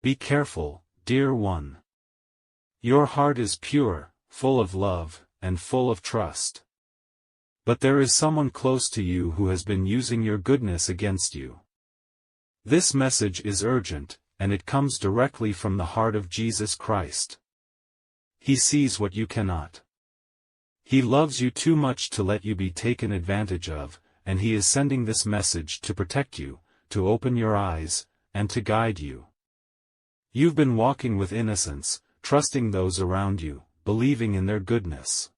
Be careful, dear one. Your heart is pure, full of love, and full of trust. But there is someone close to you who has been using your goodness against you. This message is urgent, and it comes directly from the heart of Jesus Christ. He sees what you cannot. He loves you too much to let you be taken advantage of, and he is sending this message to protect you, to open your eyes, and to guide you. You've been walking with innocence, trusting those around you, believing in their goodness.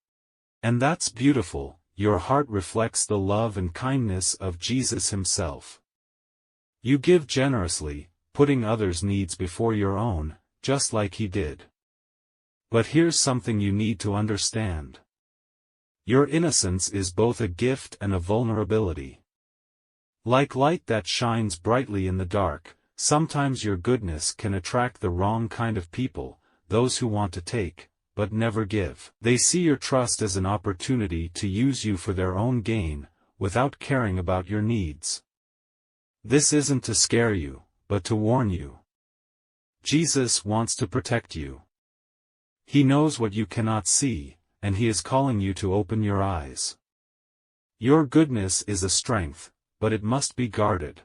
And that's beautiful. Your heart reflects the love and kindness of Jesus himself. You give generously, putting others' needs before your own, just like he did. But here's something you need to understand. Your innocence is both a gift and a vulnerability. Like light that shines brightly in the dark, sometimes your goodness can attract the wrong kind of people, those who want to take, but never give. They see your trust as an opportunity to use you for their own gain, without caring about your needs. This isn't to scare you, but to warn you. Jesus wants to protect you. He knows what you cannot see, and he is calling you to open your eyes. Your goodness is a strength, but it must be guarded.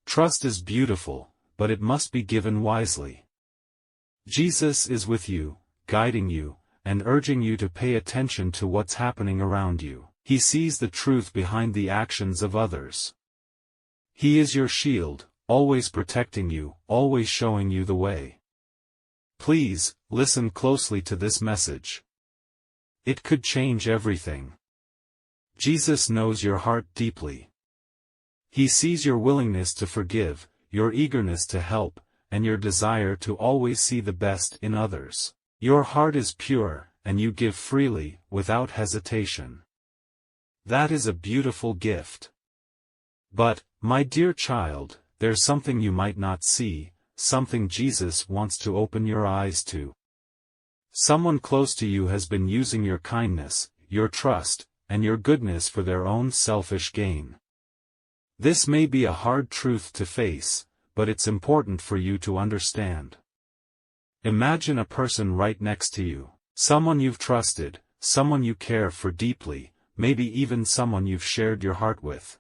Trust is beautiful, but it must be given wisely. Jesus is with you, guiding you, and urging you to pay attention to what's happening around you. He sees the truth behind the actions of others. He is your shield, always protecting you, always showing you the way. Please, listen closely to this message. It could change everything. Jesus knows your heart deeply. He sees your willingness to forgive, your eagerness to help, and your desire to always see the best in others. Your heart is pure, and you give freely, without hesitation. That is a beautiful gift. But, my dear child, there's something you might not see, something Jesus wants to open your eyes to. Someone close to you has been using your kindness, your trust, and your goodness for their own selfish gain. This may be a hard truth to face, but it's important for you to understand. Imagine a person right next to you, someone you've trusted, someone you care for deeply, maybe even someone you've shared your heart with.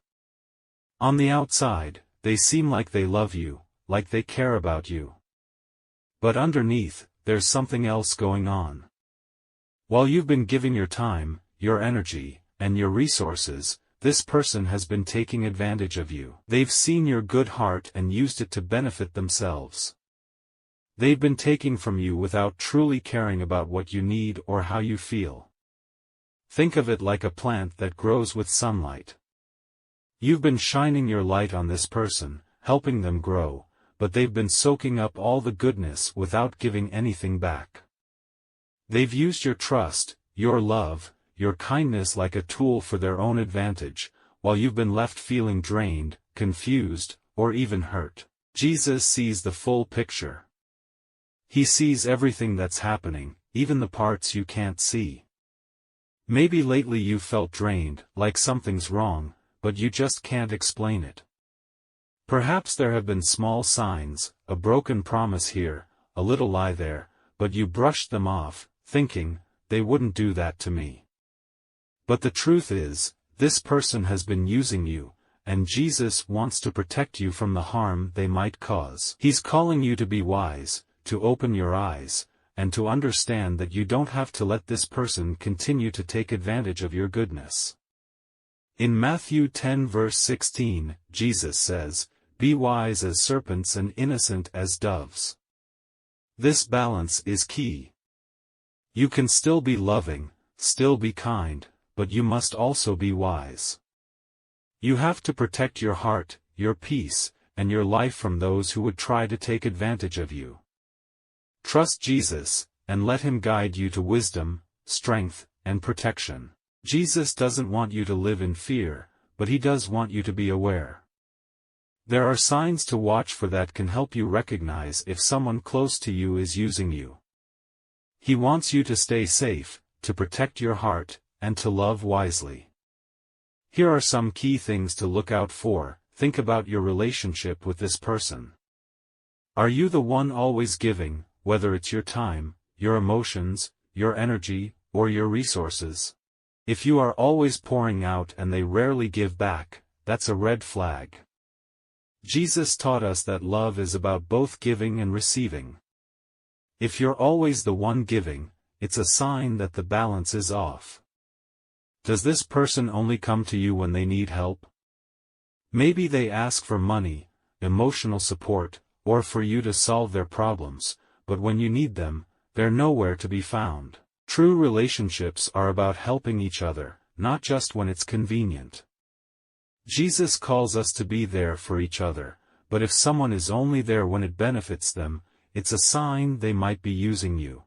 On the outside, they seem like they love you, like they care about you. But underneath, there's something else going on. While you've been giving your time, your energy, and your resources, this person has been taking advantage of you. They've seen your good heart and used it to benefit themselves. They've been taking from you without truly caring about what you need or how you feel. Think of it like a plant that grows with sunlight. You've been shining your light on this person, helping them grow, but they've been soaking up all the goodness without giving anything back. They've used your trust, your love, your kindness like a tool for their own advantage, while you've been left feeling drained, confused, or even hurt. Jesus sees the full picture. He sees everything that's happening, even the parts you can't see. Maybe lately you've felt drained, like something's wrong, but you just can't explain it. Perhaps there have been small signs, a broken promise here, a little lie there, but you brushed them off, thinking, they wouldn't do that to me. But the truth is, this person has been using you, and Jesus wants to protect you from the harm they might cause. He's calling you to be wise, to open your eyes, and to understand that you don't have to let this person continue to take advantage of your goodness. In Matthew 10 verse 16, Jesus says, "Be wise as serpents and innocent as doves." This balance is key. You can still be loving, still be kind, but you must also be wise. You have to protect your heart, your peace, and your life from those who would try to take advantage of you. Trust Jesus, and let him guide you to wisdom, strength, and protection. Jesus doesn't want you to live in fear, but he does want you to be aware. There are signs to watch for that can help you recognize if someone close to you is using you. He wants you to stay safe, to protect your heart, and to love wisely. Here are some key things to look out for. Think about your relationship with this person. Are you the one always giving, whether it's your time, your emotions, your energy, or your resources? If you are always pouring out and they rarely give back, that's a red flag. Jesus taught us that love is about both giving and receiving. If you're always the one giving, it's a sign that the balance is off. Does this person only come to you when they need help? Maybe they ask for money, emotional support, or for you to solve their problems, but when you need them, they're nowhere to be found. True relationships are about helping each other, not just when it's convenient. Jesus calls us to be there for each other, but if someone is only there when it benefits them, it's a sign they might be using you.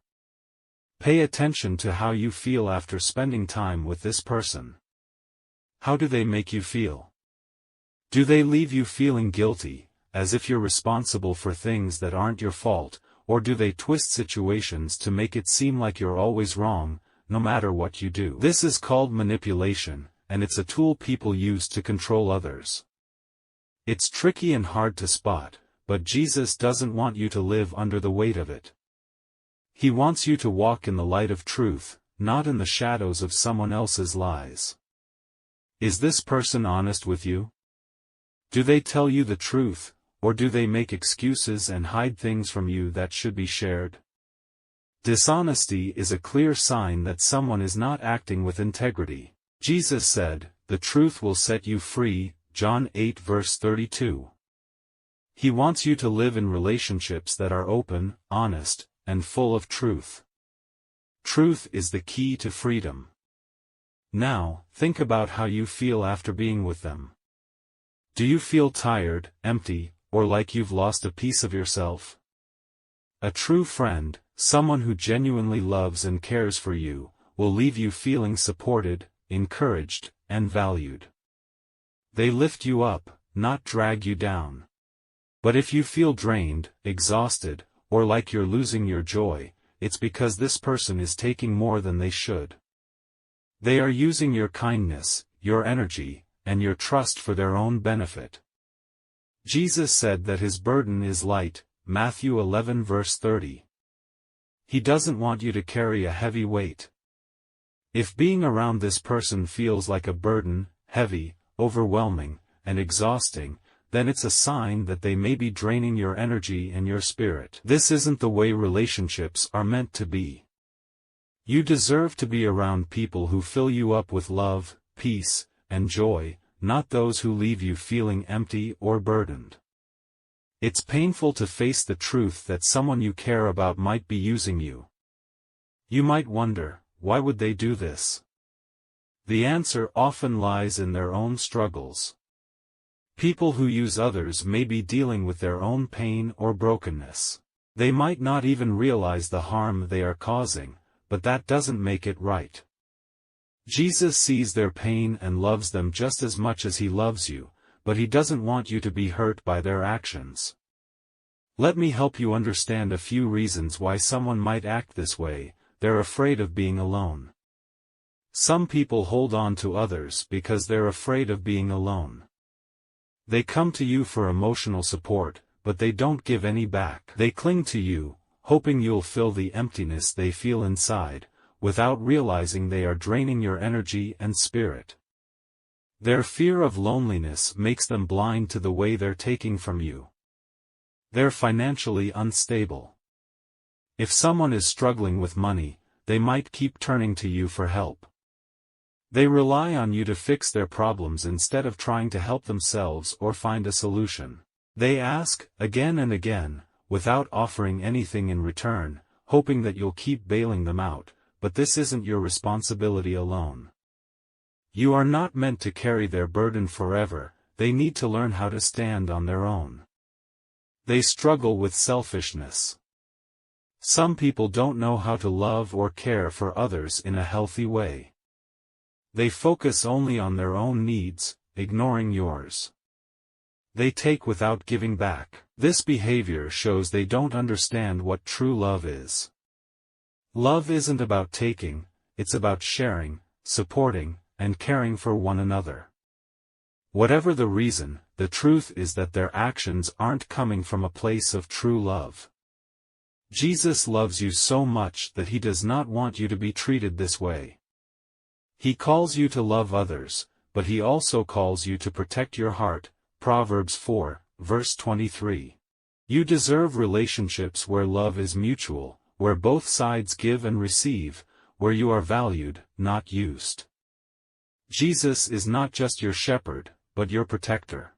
Pay attention to how you feel after spending time with this person. How do they make you feel? Do they leave you feeling guilty, as if you're responsible for things that aren't your fault, or do they twist situations to make it seem like you're always wrong, no matter what you do? This is called manipulation, and it's a tool people use to control others. It's tricky and hard to spot, but Jesus doesn't want you to live under the weight of it. He wants you to walk in the light of truth, not in the shadows of someone else's lies. Is this person honest with you? Do they tell you the truth, or do they make excuses and hide things from you that should be shared? Dishonesty is a clear sign that someone is not acting with integrity. Jesus said, "The truth will set you free," John 8 verse 32. He wants you to live in relationships that are open, honest, and full of truth. Truth is the key to freedom. Now, think about how you feel after being with them. Do you feel tired, empty, or like you've lost a piece of yourself? A true friend, someone who genuinely loves and cares for you, will leave you feeling supported, encouraged, and valued. They lift you up, not drag you down. But if you feel drained, exhausted, or like you're losing your joy, it's because this person is taking more than they should. They are using your kindness, your energy, and your trust for their own benefit. Jesus said that his burden is light, Matthew 11 verse 30. He doesn't want you to carry a heavy weight. If being around this person feels like a burden, heavy, overwhelming, and exhausting, then it's a sign that they may be draining your energy and your spirit. This isn't the way relationships are meant to be. You deserve to be around people who fill you up with love, peace, and joy, not those who leave you feeling empty or burdened. It's painful to face the truth that someone you care about might be using you. You might wonder, why would they do this? The answer often lies in their own struggles. People who use others may be dealing with their own pain or brokenness. They might not even realize the harm they are causing, but that doesn't make it right. Jesus sees their pain and loves them just as much as he loves you, but he doesn't want you to be hurt by their actions. Let me help you understand a few reasons why someone might act this way. They're afraid of being alone. Some people hold on to others because they're afraid of being alone. They come to you for emotional support, but they don't give any back. They cling to you, hoping you'll fill the emptiness they feel inside, without realizing they are draining your energy and spirit. Their fear of loneliness makes them blind to the way they're taking from you. They're financially unstable. If someone is struggling with money, they might keep turning to you for help. They rely on you to fix their problems instead of trying to help themselves or find a solution. They ask, again and again, without offering anything in return, hoping that you'll keep bailing them out, but this isn't your responsibility alone. You are not meant to carry their burden forever. They need to learn how to stand on their own. They struggle with selfishness. Some people don't know how to love or care for others in a healthy way. They focus only on their own needs, ignoring yours. They take without giving back. This behavior shows they don't understand what true love is. Love isn't about taking, it's about sharing, supporting, and caring for one another. Whatever the reason, the truth is that their actions aren't coming from a place of true love. Jesus loves you so much that he does not want you to be treated this way. He calls you to love others, but he also calls you to protect your heart. Proverbs 4, verse 23. You deserve relationships where love is mutual, where both sides give and receive, where you are valued, not used. Jesus is not just your shepherd, but your protector.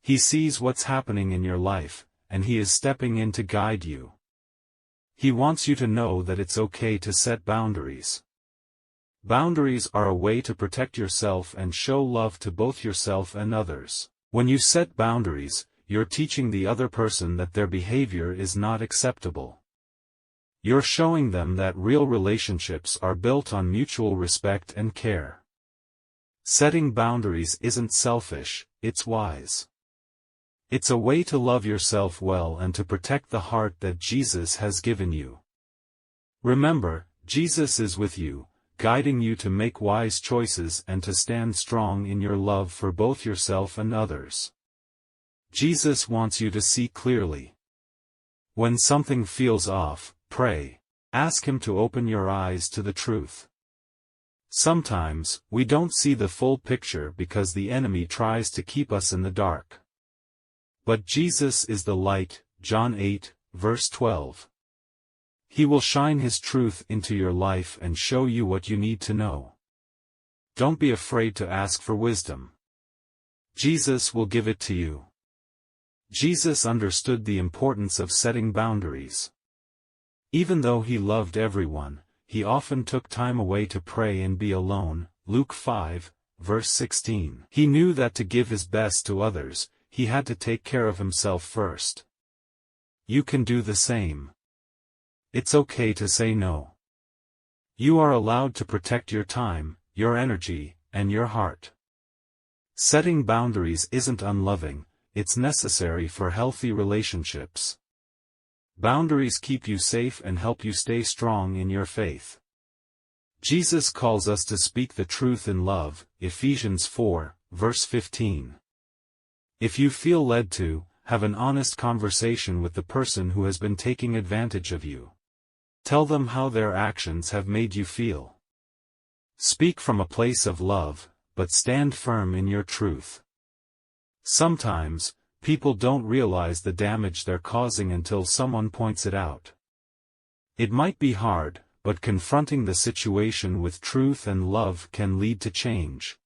He sees what's happening in your life, and he is stepping in to guide you. He wants you to know that it's okay to set boundaries. Boundaries are a way to protect yourself and show love to both yourself and others. When you set boundaries, you're teaching the other person that their behavior is not acceptable. You're showing them that real relationships are built on mutual respect and care. Setting boundaries isn't selfish, it's wise. It's a way to love yourself well and to protect the heart that Jesus has given you. Remember, Jesus is with you, guiding you to make wise choices and to stand strong in your love for both yourself and others. Jesus wants you to see clearly. When something feels off, pray. Ask him to open your eyes to the truth. Sometimes, we don't see the full picture because the enemy tries to keep us in the dark. But Jesus is the light, John 8, verse 12. He will shine his truth into your life and show you what you need to know. Don't be afraid to ask for wisdom. Jesus will give it to you. Jesus understood the importance of setting boundaries. Even though he loved everyone, he often took time away to pray and be alone. Luke 5, verse 16. He knew that to give his best to others, he had to take care of himself first. You can do the same. It's okay to say no. You are allowed to protect your time, your energy, and your heart. Setting boundaries isn't unloving, it's necessary for healthy relationships. Boundaries keep you safe and help you stay strong in your faith. Jesus calls us to speak the truth in love, Ephesians 4, verse 15. If you feel led to, have an honest conversation with the person who has been taking advantage of you. Tell them how their actions have made you feel. Speak from a place of love, but stand firm in your truth. Sometimes, people don't realize the damage they're causing until someone points it out. It might be hard, but confronting the situation with truth and love can lead to change.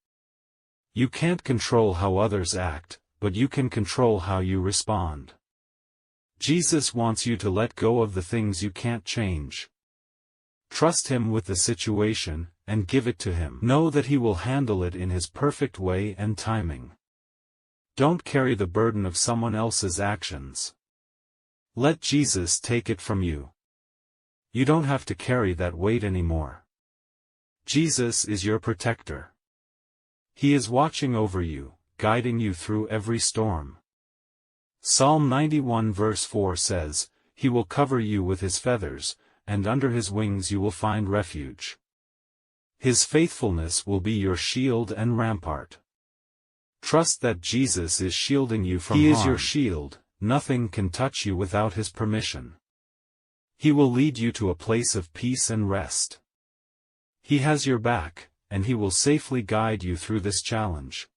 You can't control how others act, but you can control how you respond. Jesus wants you to let go of the things you can't change. Trust him with the situation, and give it to him. Know that he will handle it in his perfect way and timing. Don't carry the burden of someone else's actions. Let Jesus take it from you. You don't have to carry that weight anymore. Jesus is your protector. He is watching over you, guiding you through every storm. Psalm 91 verse 4 says, "He will cover you with his feathers, and under his wings you will find refuge." His faithfulness will be your shield and rampart. Trust that Jesus is shielding you from harm. He is your shield, nothing can touch you without his permission. He will lead you to a place of peace and rest. He has your back, and he will safely guide you through this challenge.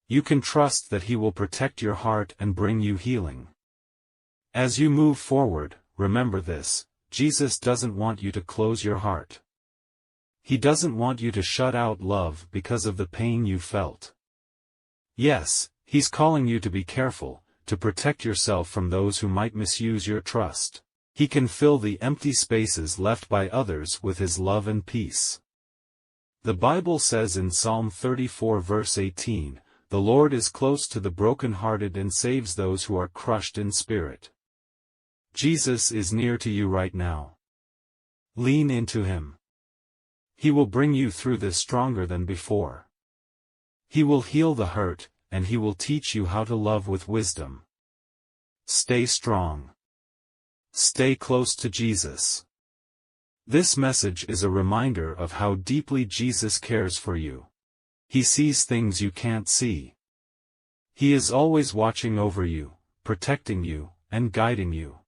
You can trust that he will protect your heart and bring you healing. As you move forward, remember this: Jesus doesn't want you to close your heart. He doesn't want you to shut out love because of the pain you felt. Yes, he's calling you to be careful, to protect yourself from those who might misuse your trust. He can fill the empty spaces left by others with his love and peace. The Bible says in Psalm 34 verse 18, "The Lord is close to the broken-hearted and saves those who are crushed in spirit." Jesus is near to you right now. Lean into him. He will bring you through this stronger than before. He will heal the hurt, and he will teach you how to love with wisdom. Stay strong. Stay close to Jesus. This message is a reminder of how deeply Jesus cares for you. He sees things you can't see. He is always watching over you, protecting you, and guiding you.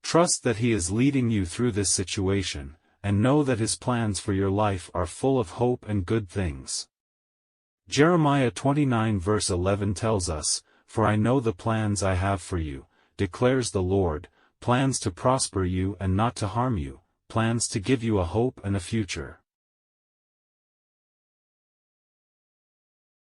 Trust that He is leading you through this situation, and know that His plans for your life are full of hope and good things. Jeremiah 29 verse 11 tells us, "For I know the plans I have for you, declares the Lord, plans to prosper you and not to harm you, plans to give you a hope and a future."